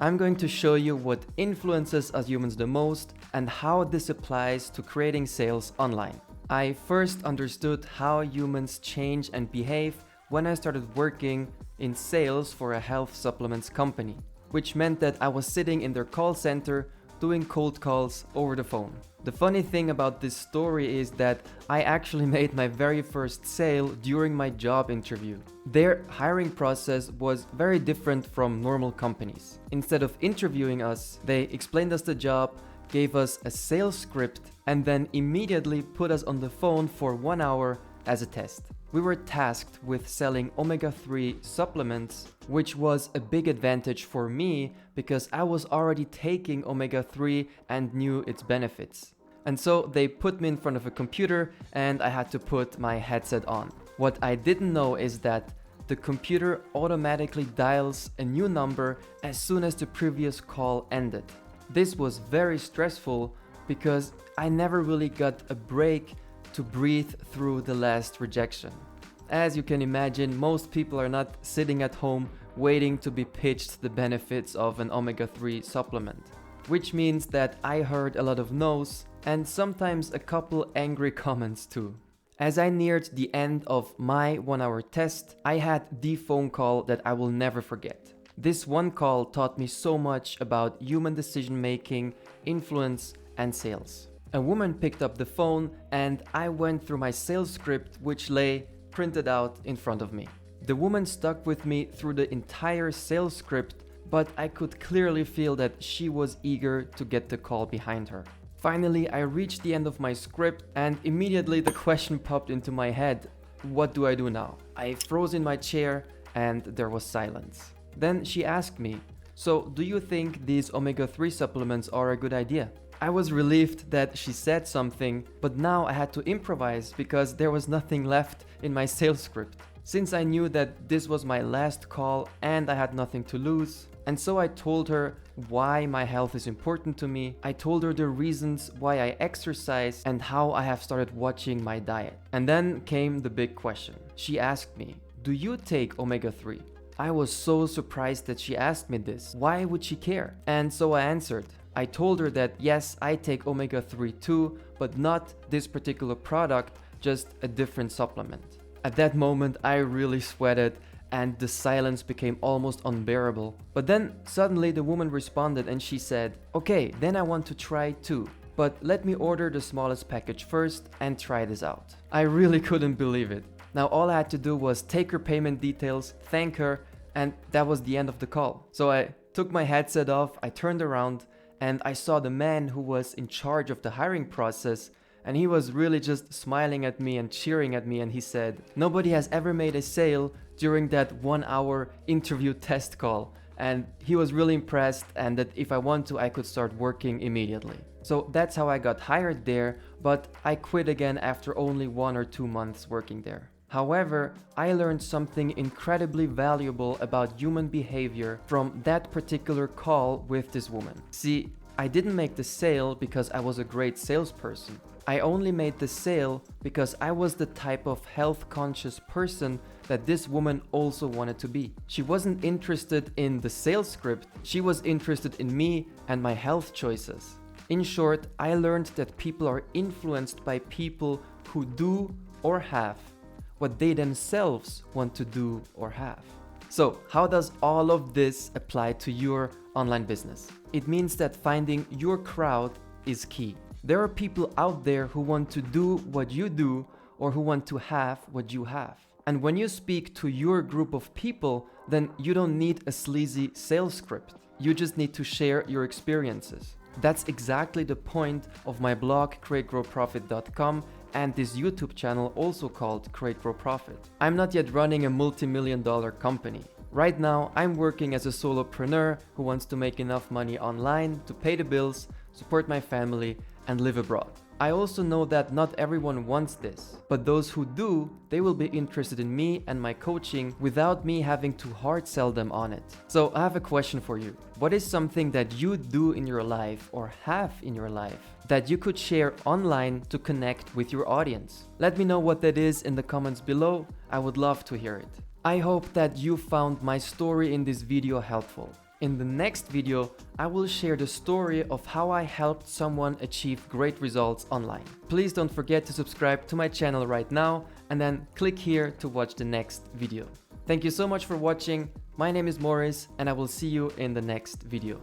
I'm going to show you what influences us humans the most and how this applies to creating sales online. I first understood how humans change and behave when I started working in sales for a health supplements company, which meant that I was sitting in their call center doing cold calls over the phone. The funny thing about this story is that I actually made my very first sale during my job interview. Their hiring process was very different from normal companies. Instead of interviewing us, they explained us the job, gave us a sales script, and then immediately put us on the phone for 1 hour as a test. We were tasked with selling omega-3 supplements, which was a big advantage for me because I was already taking omega-3 and knew its benefits. And so they put me in front of a computer and I had to put my headset on. What I didn't know is that the computer automatically dials a new number as soon as the previous call ended. This was very stressful because I never really got a break to breathe through the last rejection. As you can imagine, most people are not sitting at home waiting to be pitched the benefits of an omega-3 supplement, which means that I heard a lot of no's and sometimes a couple angry comments too. As I neared the end of my 1 hour test, I had the phone call that I will never forget. This one call taught me so much about human decision making, influence, and sales. A woman picked up the phone and I went through my sales script, which lay printed out in front of me. The woman stuck with me through the entire sales script, but I could clearly feel that she was eager to get the call behind her. Finally, I reached the end of my script and immediately the question popped into my head: what do I do now? I froze in my chair and there was silence. Then she asked me, "So do you think these omega-3 supplements are a good idea?" I was relieved that she said something, but now I had to improvise because there was nothing left in my sales script. Since I knew that this was my last call and I had nothing to lose, and so I told her why my health is important to me. I told her the reasons why I exercise and how I have started watching my diet. And then came the big question. She asked me, "Do you take omega-3?" I was so surprised that she asked me this. Why would she care? And so I answered. I told her that yes, I take omega-3 too, but not this particular product, just a different supplement. At that moment, I really sweated and the silence became almost unbearable. But then suddenly the woman responded and she said, "Okay, then I want to try too, but let me order the smallest package first and try this out." I really couldn't believe it. Now all I had to do was take her payment details, thank her, and that was the end of the call. So I took my headset off, I turned around, and I saw the man who was in charge of the hiring process, and he was really just smiling at me and cheering at me, and he said, "Nobody has ever made a sale during that 1 hour interview test call." And he was really impressed, and that if I want to, I could start working immediately. So that's how I got hired there, but I quit again after only 1 or 2 months working there. However, I learned something incredibly valuable about human behavior from that particular call with this woman. See, I didn't make the sale because I was a great salesperson. I only made the sale because I was the type of health-conscious person that this woman also wanted to be. She wasn't interested in the sales script, she was interested in me and my health choices. In short, I learned that people are influenced by people who do or have what they themselves want to do or have. So, how does all of this apply to your online business? It means that finding your crowd is key. There are people out there who want to do what you do or who want to have what you have. And when you speak to your group of people, then you don't need a sleazy sales script. You just need to share your experiences. That's exactly the point of my blog creategrowprofit.com and this YouTube channel also called Create Grow Profit. I'm not yet running a multi-million-dollar company. Right now, I'm working as a solopreneur who wants to make enough money online to pay the bills, support my family, and live abroad. I also know that not everyone wants this, but those who do, they will be interested in me and my coaching without me having to hard sell them on it. So I have a question for you. What is something that you do in your life or have in your life that you could share online to connect with your audience? Let me know what that is in the comments below. I would love to hear it. I hope that you found my story in this video helpful. In the next video, I will share the story of how I helped someone achieve great results online. Please don't forget to subscribe to my channel right now and then click here to watch the next video. Thank you so much for watching. My name is Morris and I will see you in the next video.